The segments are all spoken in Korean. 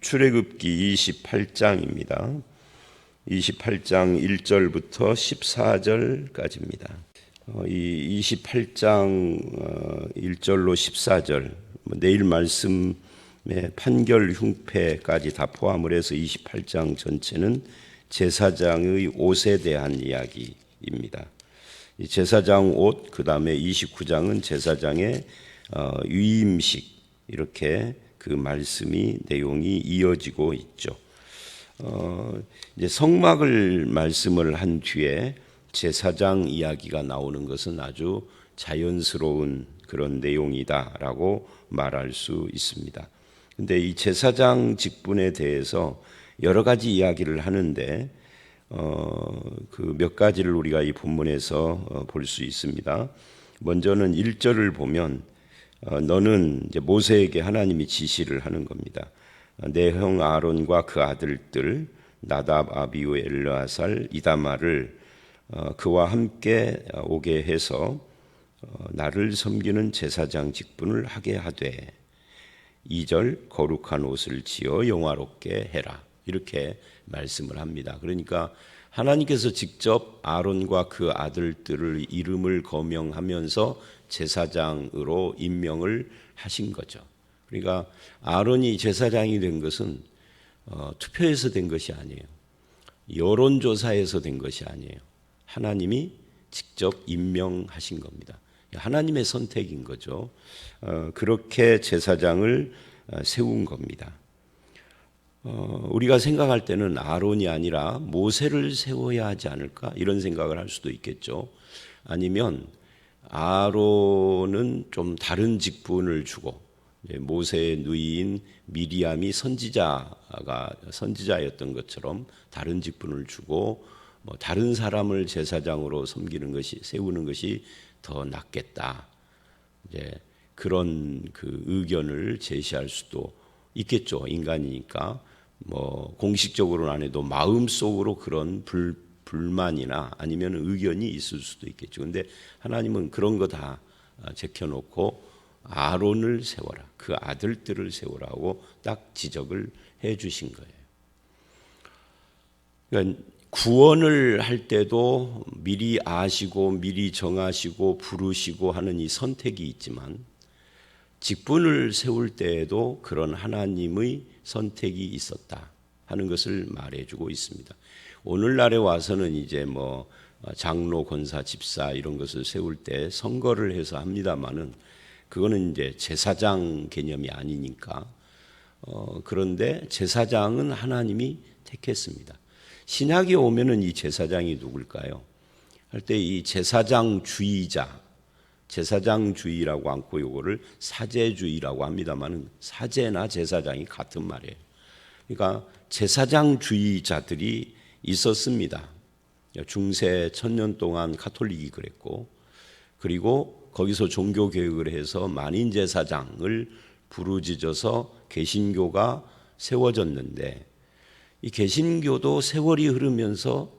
출애굽기 28장입니다. 28장 1절부터 14절까지입니다. 이 28장 1절로 14절, 내일 말씀의 판결 흉패까지 다 포함을 해서 28장 전체는 제사장의 옷에 대한 이야기입니다. 이 제사장 옷, 그 다음에 29장은 제사장의 위임식, 이렇게 그 말씀이 내용이 이어지고 있죠. 이제 성막을 말씀을 한 뒤에 제사장 이야기가 나오는 것은 아주 자연스러운 그런 내용이다라고 말할 수 있습니다. 근데 이 제사장 직분에 대해서 여러 가지 이야기를 하는데 그 몇 가지를 우리가 이 본문에서 볼 수 있습니다. 먼저는 1절을 보면 너는 이제 모세에게 하나님이 지시를 하는 겁니다. 내 형 아론과 그 아들들 나답, 아비후, 엘르아살, 이다말을 그와 함께 오게 해서 나를 섬기는 제사장 직분을 하게 하되 2절 거룩한 옷을 지어 영화롭게 해라, 이렇게 말씀을 합니다. 그러니까 하나님께서 직접 아론과 그 아들들을 이름을 거명하면서 제사장으로 임명을 하신 거죠. 그러니까 아론이 제사장이 된 것은 투표해서 된 것이 아니에요. 여론조사에서 된 것이 아니에요. 하나님이 직접 임명하신 겁니다. 하나님의 선택인 거죠. 그렇게 제사장을 세운 겁니다. 우리가 생각할 때는 아론이 아니라 모세를 세워야 하지 않을까, 이런 생각을 할 수도 있겠죠. 아니면 아론은 좀 다른 직분을 주고 모세의 누이인 미리암이 선지자였던 것처럼 다른 직분을 주고 다른 사람을 제사장으로 세우는 것이 더 낫겠다, 이제 그런 그 의견을 제시할 수도 있겠죠. 인간이니까 공식적으로는 안 해도 마음속으로 그런 불만이나 아니면 의견이 있을 수도 있겠죠. 그런데 하나님은 그런 거 다 제껴놓고 아론을 세워라, 그 아들들을 세우라고 딱 지적을 해 주신 거예요. 그러니까 구원을 할 때도 미리 아시고 미리 정하시고 부르시고 하는 이 선택이 있지만 직분을 세울 때에도 그런 하나님의 선택이 있었다 하는 것을 말해주고 있습니다. 오늘날에 와서는 이제 장로, 권사, 집사 이런 것을 세울 때 선거를 해서 합니다만은 그거는 이제 제사장 개념이 아니니까. 그런데 제사장은 하나님이 택했습니다. 신약에 오면은 이 제사장이 누굴까요? 할 때 이 제사장주의라고 않고 요거를 사제주의라고 합니다만은 사제나 제사장이 같은 말이에요. 그러니까 제사장주의자들이 있었습니다. 중세 1000년 동안 가톨릭이 그랬고, 그리고 거기서 종교 개혁을 해서 만인 제사장을 부르짖어서 개신교가 세워졌는데, 이 개신교도 세월이 흐르면서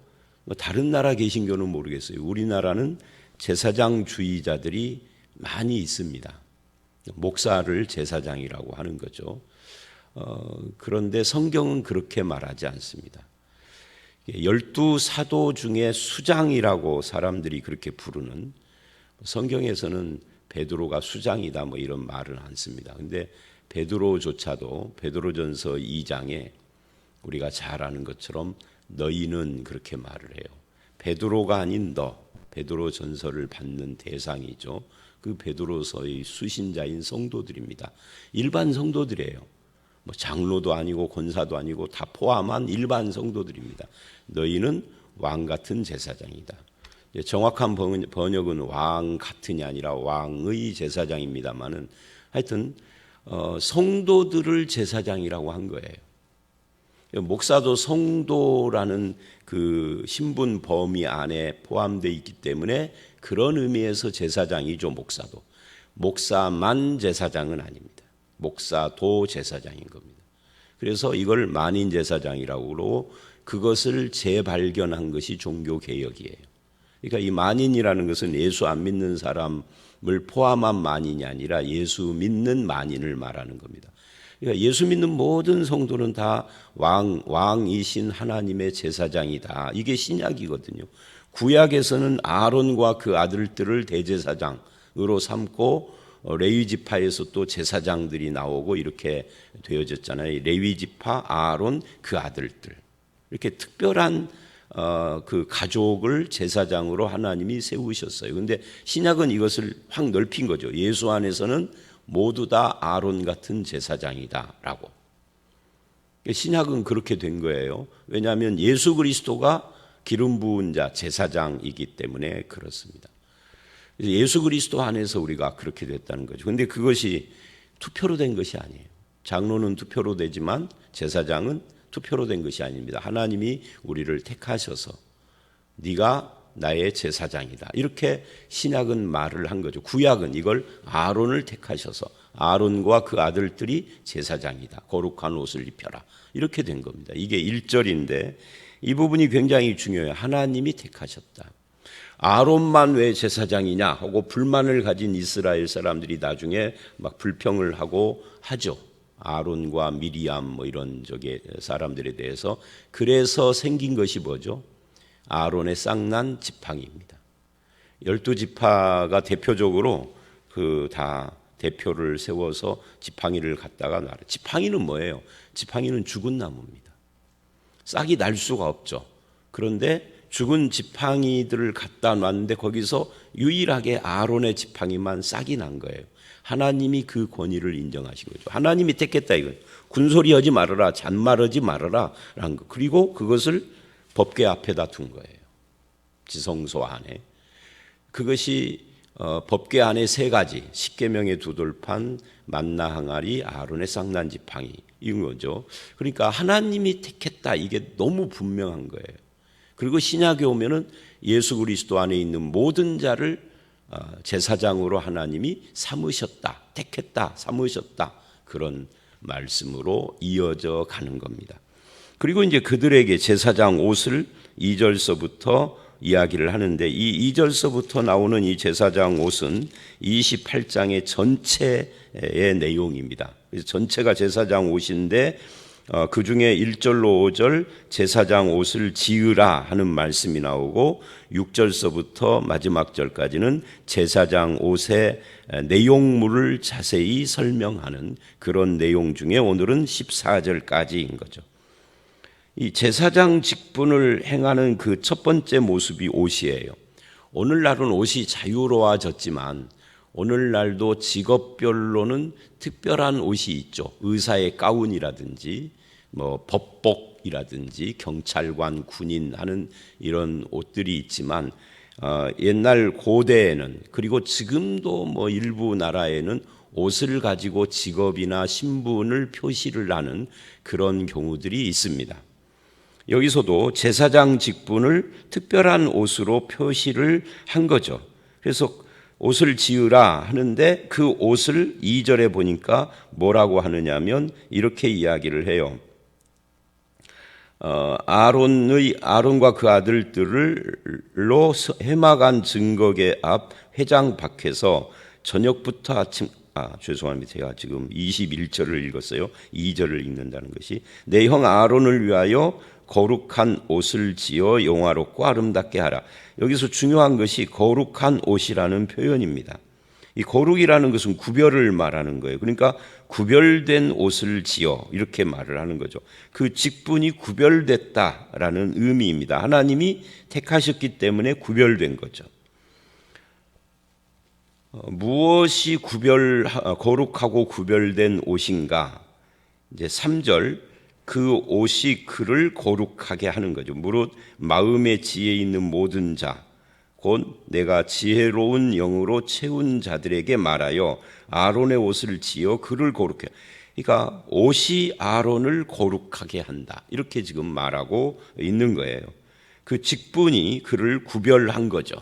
다른 나라 개신교는 모르겠어요. 우리나라는 제사장주의자들이 많이 있습니다. 목사를 제사장이라고 하는 거죠. 그런데 성경은 그렇게 말하지 않습니다. 12사도 중에 수장이라고 사람들이 그렇게 부르는, 성경에서는 베드로가 수장이다 이런 말은 안 씁니다. 근데 베드로조차도 베드로전서 2장에 우리가 잘 아는 것처럼 너희는 그렇게 말을 해요. 베드로가 아닌 베드로 전서를 받는 대상이죠. 그 베드로서의 수신자인 성도들입니다. 일반 성도들이에요. 장로도 아니고 권사도 아니고 다 포함한 일반 성도들입니다. 너희는 왕 같은 제사장이다. 정확한 번역은 왕 같은이 아니라 왕의 제사장입니다만은 하여튼 성도들을 제사장이라고 한 거예요. 목사도 성도라는 그 신분 범위 안에 포함되어 있기 때문에 그런 의미에서 제사장이죠. 목사만 제사장은 아닙니다. 목사도 제사장인 겁니다. 그래서 이걸 만인 제사장이라고 그러고 그것을 재발견한 것이 종교개혁이에요. 그러니까 이 만인이라는 것은 예수 안 믿는 사람을 포함한 만인이 아니라 예수 믿는 만인을 말하는 겁니다. 그러니까 예수 믿는 모든 성도는 다 왕이신 하나님의 제사장이다. 이게 신약이거든요. 구약에서는 아론과 그 아들들을 대제사장으로 삼고 레위 지파에서 또 제사장들이 나오고 이렇게 되어졌잖아요. 레위 지파, 아론, 그 아들들. 이렇게 특별한 그 가족을 제사장으로 하나님이 세우셨어요. 그런데 신약은 이것을 확 넓힌 거죠. 예수 안에서는 모두 다 아론 같은 제사장이다라고. 신약은 그렇게 된 거예요. 왜냐하면 예수 그리스도가 기름 부은 자 제사장이기 때문에 그렇습니다. 예수 그리스도 안에서 우리가 그렇게 됐다는 거죠. 그런데 그것이 투표로 된 것이 아니에요. 장로는 투표로 되지만 제사장은 투표로 된 것이 아닙니다. 하나님이 우리를 택하셔서 네가 나의 제사장이다. 이렇게 신약은 말을 한 거죠. 구약은 이걸 아론을 택하셔서 아론과 그 아들들이 제사장이다. 거룩한 옷을 입혀라. 이렇게 된 겁니다. 이게 1절인데 이 부분이 굉장히 중요해요. 하나님이 택하셨다. 아론만 왜 제사장이냐 하고 불만을 가진 이스라엘 사람들이 나중에 막 불평을 하고 하죠. 아론과 미리암 뭐 이런 사람들에 대해서. 그래서 생긴 것이 뭐죠? 아론의 쌍난 지팡이입니다. 12지파가 대표적으로 그 다 대표를 세워서 지팡이를 갖다가 놔요. 지팡이는 뭐예요? 지팡이는 죽은 나무입니다. 싹이 날 수가 없죠. 그런데 죽은 지팡이들을 갖다 놨는데 거기서 유일하게 아론의 지팡이만 싹이 난 거예요. 하나님이 그 권위를 인정하신 거죠. 하나님이 택했다 이거예요. 군소리하지 말아라, 잔말하지 말아라 라는 거. 그리고 그것을 법궤 앞에다 둔 거예요. 지성소 안에. 그것이 법궤 안에 3가지, 십계명의 2돌판, 만나 항아리, 아론의 쌍난 지팡이 이런 거죠. 그러니까 하나님이 택했다 이게 너무 분명한 거예요. 그리고 신약에 오면은 예수 그리스도 안에 있는 모든 자를 제사장으로 하나님이 삼으셨다, 택했다, 삼으셨다 그런 말씀으로 이어져 가는 겁니다. 그리고 이제 그들에게 제사장 옷을 2절서부터 이야기를 하는데 이 2절서부터 나오는 이 제사장 옷은 28장의 전체의 내용입니다. 그래서 전체가 제사장 옷인데 그 중에 1절로 5절 제사장 옷을 지으라 하는 말씀이 나오고 6절서부터 마지막 절까지는 제사장 옷의 내용물을 자세히 설명하는 그런 내용 중에 오늘은 14절까지인 거죠. 이 제사장 직분을 행하는 그 첫 번째 모습이 옷이에요. 오늘날은 옷이 자유로워졌지만 오늘날도 직업별로는 특별한 옷이 있죠. 의사의 가운이라든지 뭐 법복이라든지 경찰관, 군인 하는 이런 옷들이 있지만 옛날 고대에는 그리고 지금도 뭐 일부 나라에는 옷을 가지고 직업이나 신분을 표시를 하는 그런 경우들이 있습니다. 여기서도 제사장 직분을 특별한 옷으로 표시를 한 거죠. 그래서 옷을 지으라 하는데 그 옷을 2절에 보니까 뭐라고 하느냐면 이렇게 이야기를 해요. 아론과 그 아들들로 해막안 증거계 앞 회장 밖에서 저녁부터 아침 죄송합니다. 제가 지금 21절을 읽었어요. 2절을 읽는다는 것이 내 형 아론을 위하여 거룩한 옷을 지어 영화롭고 아름답게 하라. 여기서 중요한 것이 거룩한 옷이라는 표현입니다. 이 거룩이라는 것은 구별을 말하는 거예요. 그러니까 구별된 옷을 지어 이렇게 말을 하는 거죠. 그 직분이 구별됐다라는 의미입니다. 하나님이 택하셨기 때문에 구별된 거죠. 무엇이 거룩하고 구별된 옷인가? 이제 3절 그 옷이 그를 거룩하게 하는 거죠. 무릇 마음의 지혜 있는 모든 자, 곧 내가 지혜로운 영으로 채운 자들에게 말하여 아론의 옷을 지어 그를 거룩해. 그러니까 옷이 아론을 거룩하게 한다. 이렇게 지금 말하고 있는 거예요. 그 직분이 그를 구별한 거죠.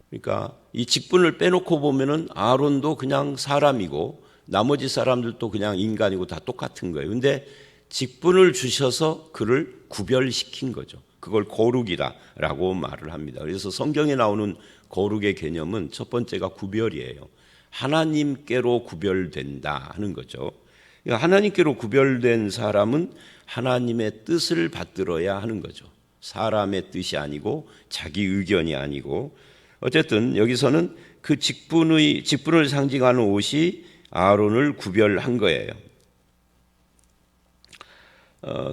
그러니까 이 직분을 빼놓고 보면은 아론도 그냥 사람이고 나머지 사람들도 그냥 인간이고 다 똑같은 거예요. 근데 직분을 주셔서 그를 구별시킨 거죠. 그걸 거룩이다라고 말을 합니다. 그래서 성경에 나오는 거룩의 개념은 첫 번째가 구별이에요. 하나님께로 구별된다 하는 거죠. 하나님께로 구별된 사람은 하나님의 뜻을 받들어야 하는 거죠. 사람의 뜻이 아니고 자기 의견이 아니고. 어쨌든 여기서는 그 직분을 상징하는 옷이 아론을 구별한 거예요.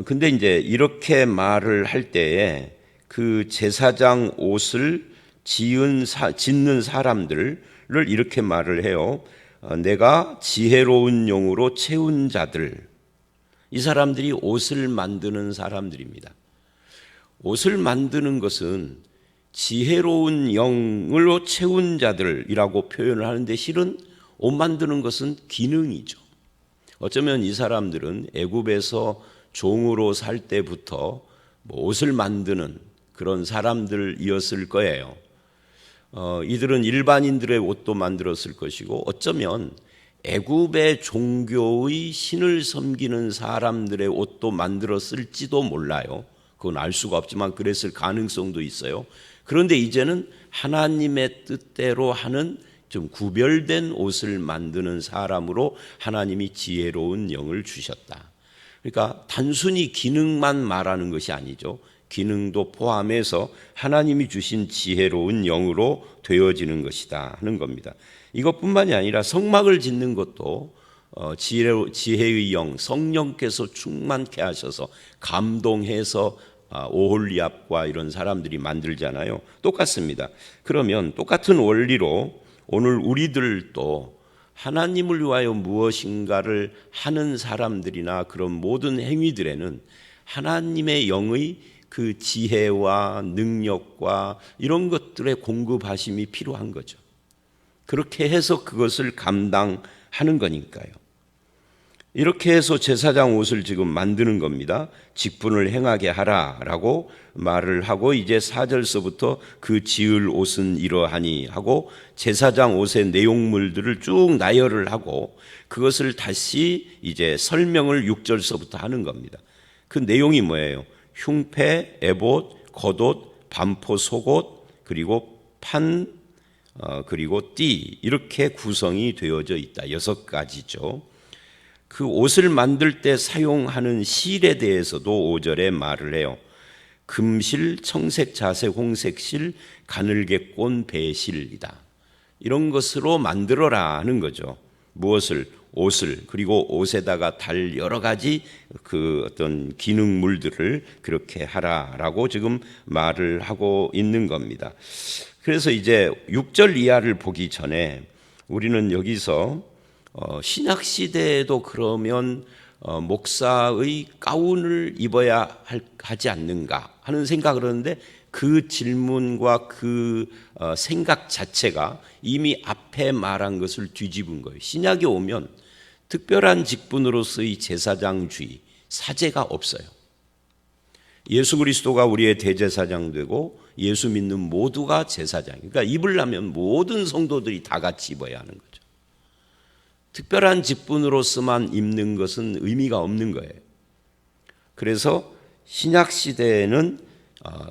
근데 이제 이렇게 말을 할 때에 그 제사장 옷을 짓는 사람들을 이렇게 말을 해요. 내가 지혜로운 영으로 채운 자들. 이 사람들이 옷을 만드는 사람들입니다. 옷을 만드는 것은 지혜로운 영으로 채운 자들이라고 표현을 하는데 실은 옷 만드는 것은 기능이죠. 어쩌면 이 사람들은 애굽에서 종으로 살 때부터 옷을 만드는 그런 사람들이었을 거예요. 이들은 일반인들의 옷도 만들었을 것이고 어쩌면 애굽의 종교의 신을 섬기는 사람들의 옷도 만들었을지도 몰라요. 그건 알 수가 없지만 그랬을 가능성도 있어요. 그런데 이제는 하나님의 뜻대로 하는 좀 구별된 옷을 만드는 사람으로 하나님이 지혜로운 영을 주셨다. 그러니까 단순히 기능만 말하는 것이 아니죠. 기능도 포함해서 하나님이 주신 지혜로운 영으로 되어지는 것이다 하는 겁니다. 이것뿐만이 아니라 성막을 짓는 것도 지혜의 영, 성령께서 충만케 하셔서 감동해서 오홀리압과 이런 사람들이 만들잖아요. 똑같습니다. 그러면 똑같은 원리로 오늘 우리들도 하나님을 위하여 무엇인가를 하는 사람들이나 그런 모든 행위들에는 하나님의 영의 그 지혜와 능력과 이런 것들의 공급하심이 필요한 거죠. 그렇게 해서 그것을 감당하는 거니까요. 이렇게 해서 제사장 옷을 지금 만드는 겁니다. 직분을 행하게 하라라고 말을 하고 이제 4절서부터 그 지을 옷은 이러하니 하고 제사장 옷의 내용물들을 쭉 나열을 하고 그것을 다시 이제 설명을 6절서부터 하는 겁니다. 그 내용이 뭐예요? 흉패, 에봇, 겉옷, 반포 속옷, 그리고 판, 그리고 띠 이렇게 구성이 되어져 있다. 6가지죠. 그 옷을 만들 때 사용하는 실에 대해서도 5절에 말을 해요. 금실, 청색, 자색, 홍색 실, 가늘게꼰 배실이다. 이런 것으로 만들어라 하는 거죠. 무엇을? 옷을. 그리고 옷에다가 달 여러 가지 그 어떤 기능물들을 그렇게 하라라고 지금 말을 하고 있는 겁니다. 그래서 이제 6절 이하를 보기 전에 우리는 여기서 신약 시대에도 그러면 목사의 가운을 입어야 하지 않는가 하는 생각을 하는데 그 질문과 그 생각 자체가 이미 앞에 말한 것을 뒤집은 거예요. 신약에 오면 특별한 직분으로서의 제사장주의, 사제가 없어요. 예수 그리스도가 우리의 대제사장 되고 예수 믿는 모두가 제사장. 그러니까 입으려면 모든 성도들이 다 같이 입어야 하는 거죠. 특별한 직분으로서만 입는 것은 의미가 없는 거예요. 그래서 신약 시대에는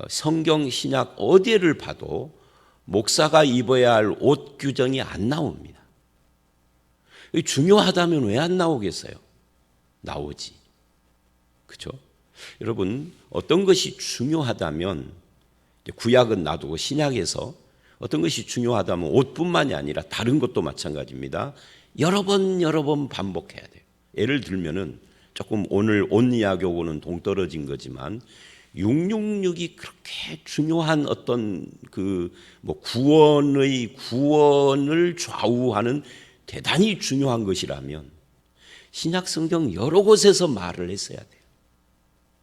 성경 신약 어디를 봐도 목사가 입어야 할 옷 규정이 안 나옵니다. 중요하다면 왜 안 나오겠어요? 나오지. 그렇죠? 여러분, 어떤 것이 중요하다면 구약은 놔두고 신약에서 어떤 것이 중요하다면 옷뿐만이 아니라 다른 것도 마찬가지입니다. 여러 번 반복해야 돼요. 예를 들면은 조금 오늘 온 이야기하고는 동떨어진 거지만 666이 그렇게 중요한 어떤 구원을 좌우하는 대단히 중요한 것이라면 신약 성경 여러 곳에서 말을 했어야 돼요.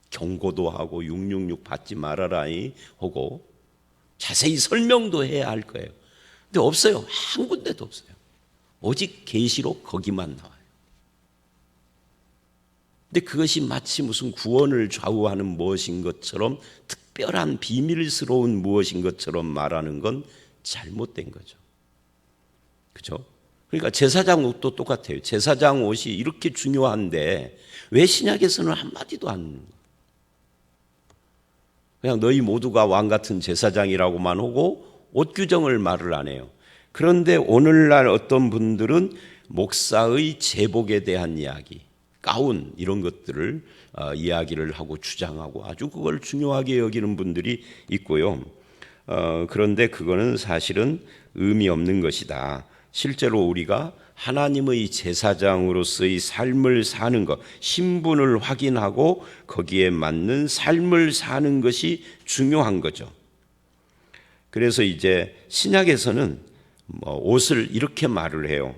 경고도 하고 666 받지 말아라이 하고 자세히 설명도 해야 할 거예요. 근데 없어요. 한 군데도 없어요. 오직 계시록 거기만 나와요. 근데 그것이 마치 무슨 구원을 좌우하는 무엇인 것처럼 특별한 비밀스러운 무엇인 것처럼 말하는 건 잘못된 거죠. 그렇죠? 그러니까 제사장 옷도 똑같아요. 제사장 옷이 이렇게 중요한데 왜 신약에서는 한마디도 안 그냥 너희 모두가 왕 같은 제사장이라고만 하고 옷 규정을 말을 안 해요. 그런데 오늘날 어떤 분들은 목사의 제복에 대한 이야기, 가운 이런 것들을 이야기를 하고 주장하고 아주 그걸 중요하게 여기는 분들이 있고요. 그런데 그거는 사실은 의미 없는 것이다. 실제로 우리가 하나님의 제사장으로서의 삶을 사는 것, 신분을 확인하고 거기에 맞는 삶을 사는 것이 중요한 거죠. 그래서 이제 신약에서는 옷을 이렇게 말을 해요.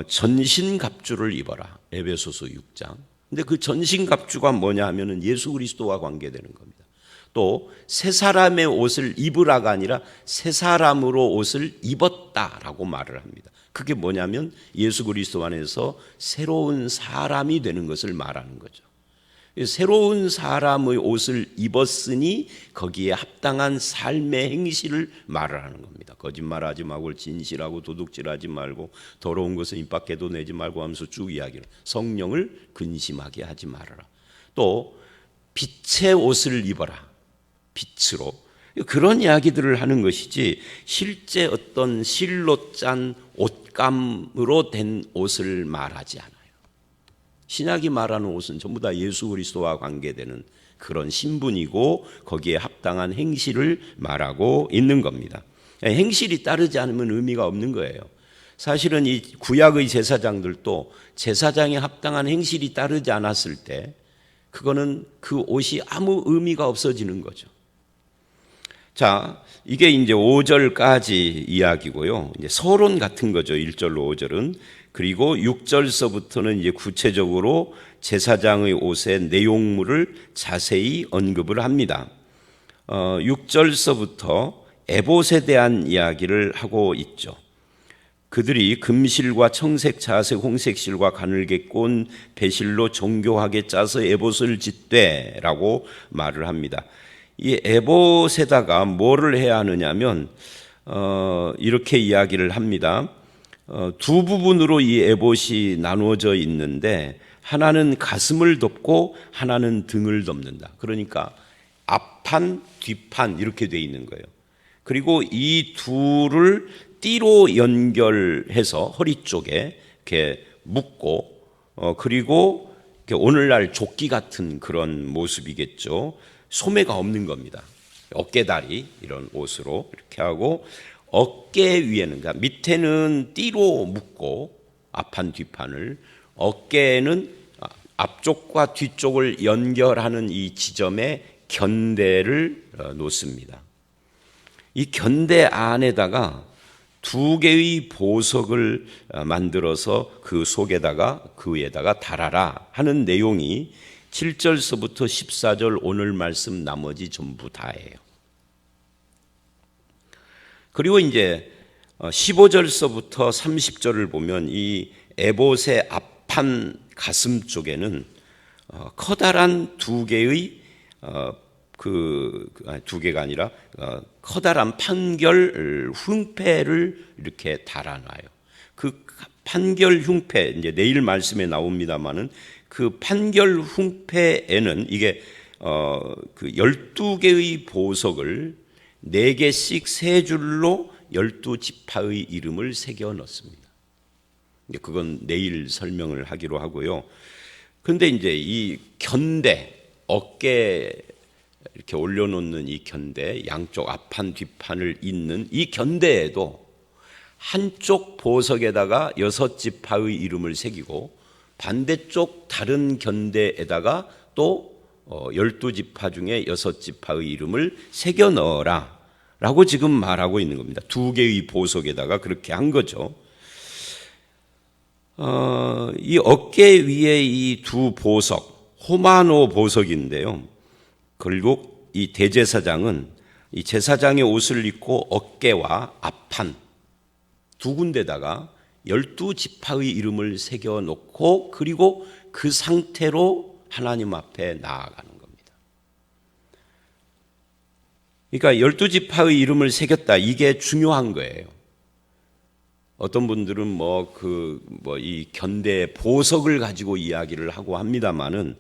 전신갑주를 입어라. 에베소서 6장. 근데 그 전신갑주가 뭐냐 하면은 예수 그리스도와 관계되는 겁니다. 또 새 사람의 옷을 입으라가 아니라 새 사람으로 옷을 입었다라고 말을 합니다. 그게 뭐냐면 예수 그리스도 안에서 새로운 사람이 되는 것을 말하는 거죠. 새로운 사람의 옷을 입었으니 거기에 합당한 삶의 행실을 말을 하는 겁니다. 거짓말하지 말고 진실하고 도둑질하지 말고 더러운 것은 입 밖에도 내지 말고 하면서 쭉 이야기를 성령을 근심하게 하지 말아라. 또 빛의 옷을 입어라. 빛으로 그런 이야기들을 하는 것이지 실제 어떤 실로 짠 옷감으로 된 옷을 말하지 않아요. 신약이 말하는 옷은 전부 다 예수 그리스도와 관계되는 그런 신분이고 거기에 합당한 행실을 말하고 있는 겁니다. 행실이 따르지 않으면 의미가 없는 거예요. 사실은 이 구약의 제사장들도 제사장에 합당한 행실이 따르지 않았을 때 그거는 그 옷이 아무 의미가 없어지는 거죠. 자, 이게 이제 5절까지 이야기고요. 이제 서론 같은 거죠. 1절로 5절은. 그리고 6절서부터는 이제 구체적으로 제사장의 옷의 내용물을 자세히 언급을 합니다. 6절서부터 에봇에 대한 이야기를 하고 있죠. 그들이 금실과 청색, 자색, 홍색 실과 가늘게 꼰 배실로 정교하게 짜서 에봇을 짓되라고 말을 합니다. 이 에봇에다가 뭐를 해야 하느냐면 이렇게 이야기를 합니다. 두 부분으로 이 에봇이 나누어져 있는데 하나는 가슴을 덮고 하나는 등을 덮는다. 그러니까 앞판, 뒷판 이렇게 돼 있는 거예요. 그리고 이 둘을 띠로 연결해서 허리 쪽에 이렇게 묶고 그리고 오늘날 조끼 같은 그런 모습이겠죠. 소매가 없는 겁니다. 어깨다리 이런 옷으로 이렇게 하고 어깨 위에는 그러니까 밑에는 띠로 묶고 앞판 뒷판을 어깨에는 앞쪽과 뒤쪽을 연결하는 이 지점에 견대를 놓습니다. 이 견대 안에다가 두 개의 보석을 만들어서 그 속에다가 그 위에다가 달아라 하는 내용이 7절서부터 14절 오늘 말씀 나머지 전부 다예요. 그리고 이제 15절서부터 30절을 보면 이 에봇의 앞판 가슴 쪽에는 커다란 두 개의 두 개가 아니라 커다란 판결 흉패를 이렇게 달아놔요. 그 판결 흉패 이제 내일 말씀에 나옵니다만은 그 판결 흉패에는 이게 그 12개의 보석을 4개씩 3줄로 12지파의 이름을 새겨 넣습니다. 그건 내일 설명을 하기로 하고요. 그런데 이제 이 견대, 어깨 이렇게 올려놓는 이 견대, 양쪽 앞판 뒷판을 잇는 이 견대에도 한쪽 보석에다가 6지파의 이름을 새기고 반대쪽 다른 견대에다가 또 12지파 중에 6지파의 이름을 새겨 넣어라 라고 지금 말하고 있는 겁니다. 2개의 보석에다가 그렇게 한 거죠. 이 어깨 위에 이 두 보석, 호마노 보석인데요. 그리고 이 대제사장은 이 제사장의 옷을 입고 어깨와 앞판 두 군데다가 12지파의 이름을 새겨 놓고 그리고 그 상태로 하나님 앞에 나아가는 겁니다. 그러니까 12지파의 이름을 새겼다. 이게 중요한 거예요. 어떤 분들은 이 견대 보석을 가지고 이야기를 하고 합니다만은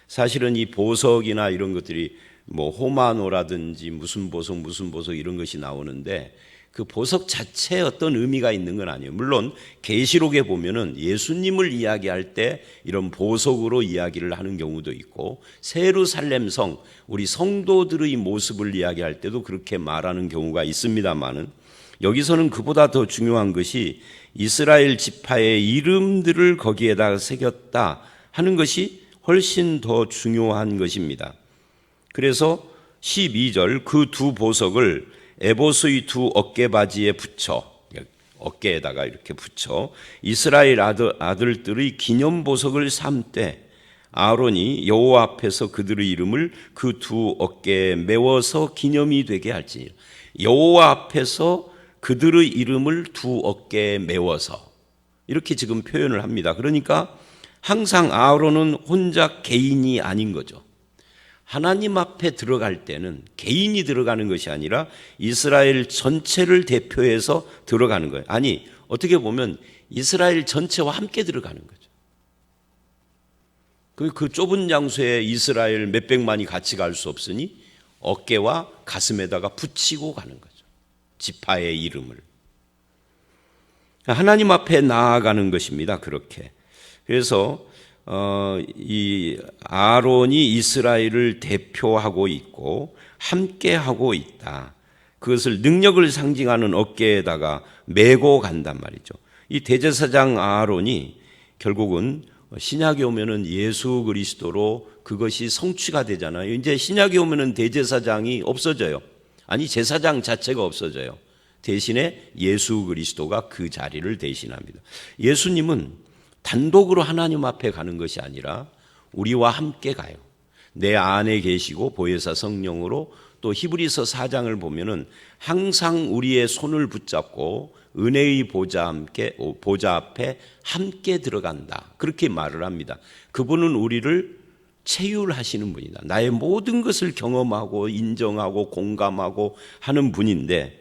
사실은 이 보석이나 이런 것들이 호마노라든지 무슨 보석 이런 것이 나오는데 그 보석 자체에 어떤 의미가 있는 건 아니에요. 물론 계시록에 보면은 예수님을 이야기할 때 이런 보석으로 이야기를 하는 경우도 있고, 세루살렘 성, 우리 성도들의 모습을 이야기할 때도 그렇게 말하는 경우가 있습니다만은, 여기서는 그보다 더 중요한 것이 이스라엘 지파의 이름들을 거기에다 새겼다 하는 것이 훨씬 더 중요한 것입니다. 그래서 12절 그 두 보석을 에봇의 두 어깨바지에 붙여, 어깨에다가 이렇게 붙여 이스라엘 아들들의 기념 보석을 삼되 아론이 여호와 앞에서 그들의 이름을 그 두 어깨에 메워서 기념이 되게 할지니라. 여호와 앞에서 그들의 이름을 두 어깨에 메워서, 이렇게 지금 표현을 합니다. 그러니까 항상 아론은 혼자 개인이 아닌 거죠. 하나님 앞에 들어갈 때는 개인이 들어가는 것이 아니라 이스라엘 전체를 대표해서 들어가는 거예요. 아니, 어떻게 보면 이스라엘 전체와 함께 들어가는 거죠. 그 좁은 장소에 이스라엘 몇백만이 같이 갈 수 없으니 어깨와 가슴에다가 붙이고 가는 거죠. 지파의 이름을. 하나님 앞에 나아가는 것입니다. 그렇게. 그래서 이 아론이 이스라엘을 대표하고 있고 함께 하고 있다. 그것을 능력을 상징하는 어깨에다가 메고 간단 말이죠. 이 대제사장 아론이 결국은 신약에 오면은 예수 그리스도로 그것이 성취가 되잖아요. 이제 신약에 오면은 대제사장이 없어져요. 아니, 제사장 자체가 없어져요. 대신에 예수 그리스도가 그 자리를 대신합니다. 예수님은 단독으로 하나님 앞에 가는 것이 아니라 우리와 함께 가요. 내 안에 계시고 보혜사 성령으로, 또 히브리서 4장을 보면은 항상 우리의 손을 붙잡고 은혜의 보좌 앞에 함께 들어간다. 그렇게 말을 합니다. 그분은 우리를 체휼하시는 분이다. 나의 모든 것을 경험하고 인정하고 공감하고 하는 분인데,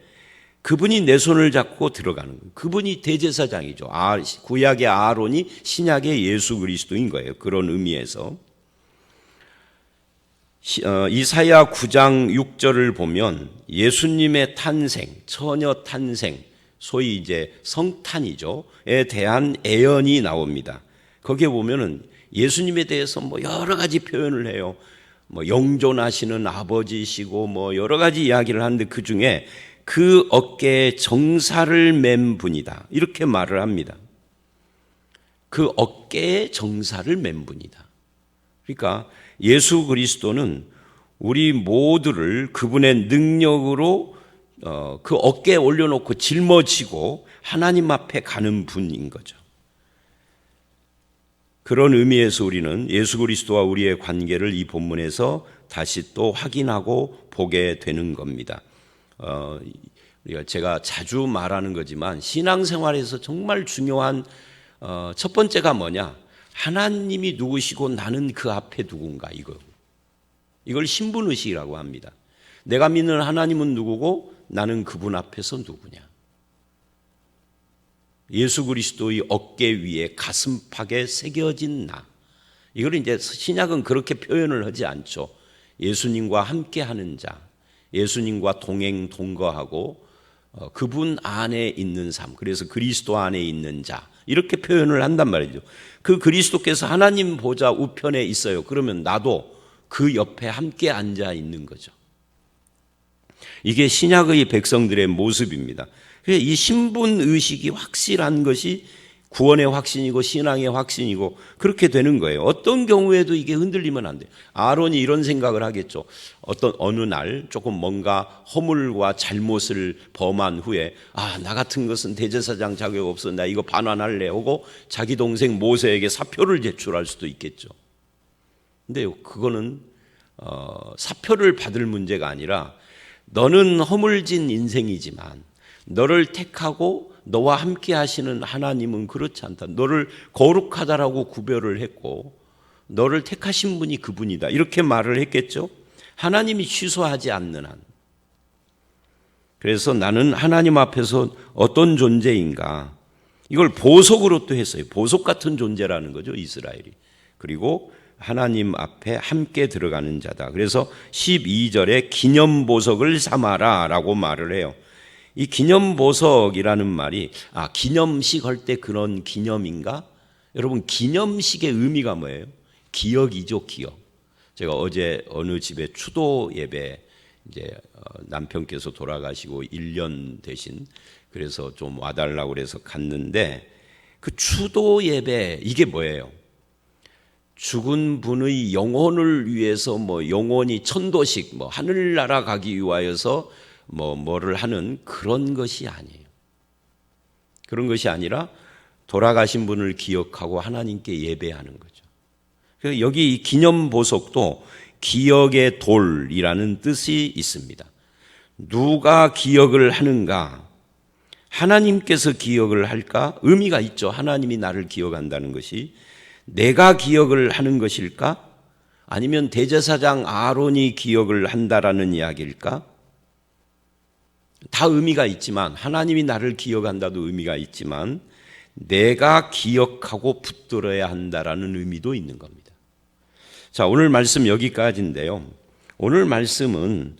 그분이 내 손을 잡고 들어가는 거예요. 그분이 대제사장이죠. 구약의 아론이 신약의 예수 그리스도인 거예요. 그런 의미에서 이사야 9장 6절을 보면 예수님의 탄생, 처녀 탄생, 소위 이제 성탄이죠에 대한 애언이 나옵니다. 거기에 보면은 예수님에 대해서 뭐 여러 가지 표현을 해요. 뭐 영존하시는 아버지시고 뭐 여러 가지 이야기를 하는데, 그 중에 그 어깨에 정사를 맨 분이다, 이렇게 말을 합니다. 그 어깨에 정사를 맨 분이다. 그러니까 예수 그리스도는 우리 모두를 그분의 능력으로 그 어깨에 올려놓고 짊어지고 하나님 앞에 가는 분인 거죠. 그런 의미에서 우리는 예수 그리스도와 우리의 관계를 이 본문에서 다시 또 확인하고 보게 되는 겁니다. 제가 자주 말하는 거지만 신앙생활에서 정말 중요한 첫 번째가 뭐냐? 하나님이 누구시고 나는 그 앞에 누군가, 이걸 신분의식이라고 합니다. 내가 믿는 하나님은 누구고 나는 그분 앞에서 누구냐? 예수 그리스도의 어깨 위에 가슴팍에 새겨진 나. 이걸 이제 신약은 그렇게 표현을 하지 않죠. 예수님과 함께하는 자, 예수님과 동행 동거하고 그분 안에 있는 삶, 그래서 그리스도 안에 있는 자, 이렇게 표현을 한단 말이죠. 그 그리스도께서 하나님 보좌 우편에 있어요. 그러면 나도 그 옆에 함께 앉아 있는 거죠. 이게 신약의 백성들의 모습입니다. 그래서 이 신분의식이 확실한 것이 구원의 확신이고 신앙의 확신이고 그렇게 되는 거예요. 어떤 경우에도 이게 흔들리면 안 돼요. 아론이 이런 생각을 하겠죠. 어느 날 조금 뭔가 허물과 잘못을 범한 후에 나 같은 것은 대제사장 자격 없어, 나 이거 반환할래 하고 자기 동생 모세에게 사표를 제출할 수도 있겠죠. 근데 그거는 사표를 받을 문제가 아니라, 너는 허물진 인생이지만 너를 택하고 너와 함께 하시는 하나님은 그렇지 않다. 너를 거룩하다라고 구별을 했고 너를 택하신 분이 그분이다, 이렇게 말을 했겠죠. 하나님이 취소하지 않는 한. 그래서 나는 하나님 앞에서 어떤 존재인가, 이걸 보석으로 또 했어요. 보석 같은 존재라는 거죠, 이스라엘이. 그리고 하나님 앞에 함께 들어가는 자다. 그래서 12절에 기념보석을 삼아라 라고 말을 해요. 이 기념보석이라는 말이 기념식 할 때 그런 기념인가? 여러분, 기념식의 의미가 뭐예요? 기억이죠, 기억. 제가 어제 어느 집에 추도 예배, 이제 남편께서 돌아가시고 1년 되신, 그래서 좀 와달라고 그래서 갔는데, 그 추도 예배, 이게 뭐예요? 죽은 분의 영혼을 위해서 영혼이 천도식, 하늘나라 가기 위하여서 뭐를 하는 그런 것이 아니에요. 그런 것이 아니라 돌아가신 분을 기억하고 하나님께 예배하는 거죠. 그래서 여기 이 기념보석도 기억의 돌이라는 뜻이 있습니다. 누가 기억을 하는가? 하나님께서 기억을 할까? 의미가 있죠. 하나님이 나를 기억한다는 것이. 내가 기억을 하는 것일까? 아니면 대제사장 아론이 기억을 한다라는 이야기일까? 다 의미가 있지만, 하나님이 나를 기억한다도 의미가 있지만, 내가 기억하고 붙들어야 한다라는 의미도 있는 겁니다. 자, 오늘 말씀 여기까지인데요. 오늘 말씀은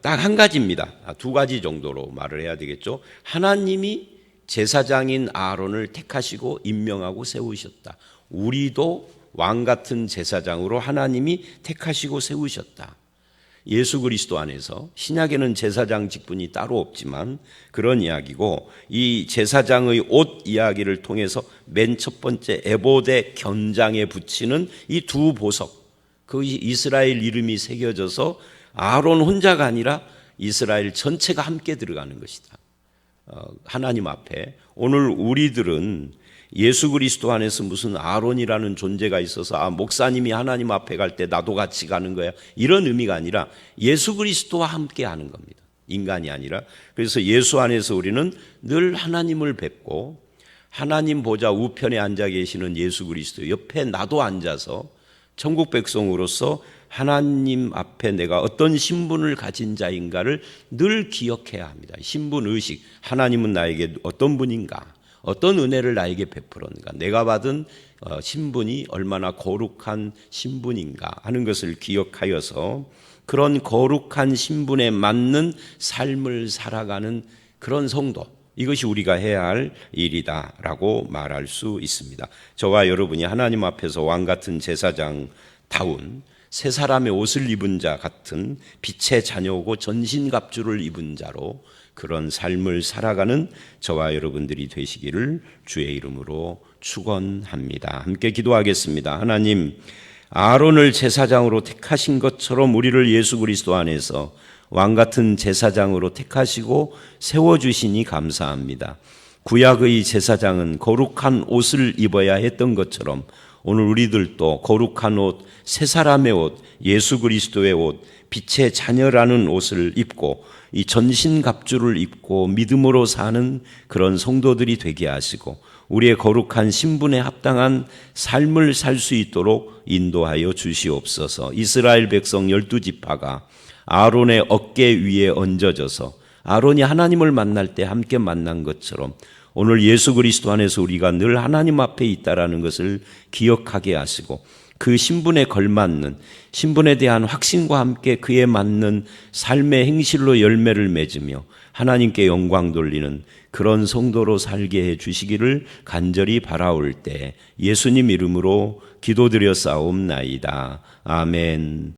딱 한 가지입니다. 두 가지 정도로 말을 해야 되겠죠. 하나님이 제사장인 아론을 택하시고 임명하고 세우셨다. 우리도 왕 같은 제사장으로 하나님이 택하시고 세우셨다. 예수 그리스도 안에서, 신약에는 제사장 직분이 따로 없지만 그런 이야기고, 이 제사장의 옷 이야기를 통해서 맨 첫 번째 에봇의 견장에 붙이는 이 두 보석, 그 이스라엘 이름이 새겨져서 아론 혼자가 아니라 이스라엘 전체가 함께 들어가는 것이다. 하나님 앞에. 오늘 우리들은 예수 그리스도 안에서 무슨 아론이라는 존재가 있어서 목사님이 하나님 앞에 갈 때 나도 같이 가는 거야, 이런 의미가 아니라 예수 그리스도와 함께 하는 겁니다. 인간이 아니라. 그래서 예수 안에서 우리는 늘 하나님을 뵙고, 하나님 보좌 우편에 앉아 계시는 예수 그리스도 옆에 나도 앉아서 천국 백성으로서 하나님 앞에 내가 어떤 신분을 가진 자인가를 늘 기억해야 합니다. 신분의식, 하나님은 나에게 어떤 분인가, 어떤 은혜를 나에게 베풀었는가, 내가 받은 신분이 얼마나 거룩한 신분인가 하는 것을 기억하여서 그런 거룩한 신분에 맞는 삶을 살아가는 그런 성도, 이것이 우리가 해야 할 일이다라고 말할 수 있습니다. 저와 여러분이 하나님 앞에서 왕 같은 제사장다운 새 사람의 옷을 입은 자 같은 빛의 자녀고 전신갑주를 입은 자로 그런 삶을 살아가는 저와 여러분들이 되시기를 주의 이름으로 축원합니다. 함께 기도하겠습니다. 하나님, 아론을 제사장으로 택하신 것처럼 우리를 예수 그리스도 안에서 왕 같은 제사장으로 택하시고 세워주시니 감사합니다. 구약의 제사장은 거룩한 옷을 입어야 했던 것처럼 오늘 우리들도 거룩한 옷, 새 사람의 옷, 예수 그리스도의 옷, 빛의 자녀라는 옷을 입고 이 전신갑주를 입고 믿음으로 사는 그런 성도들이 되게 하시고 우리의 거룩한 신분에 합당한 삶을 살 수 있도록 인도하여 주시옵소서. 이스라엘 백성 12지파가 아론의 어깨 위에 얹어져서 아론이 하나님을 만날 때 함께 만난 것처럼 오늘 예수 그리스도 안에서 우리가 늘 하나님 앞에 있다라는 것을 기억하게 하시고 그 신분에 걸맞는, 신분에 대한 확신과 함께 그에 맞는 삶의 행실로 열매를 맺으며 하나님께 영광 돌리는 그런 성도로 살게 해 주시기를 간절히 바라올 때 예수님 이름으로 기도드려 싸움나이다. 아멘.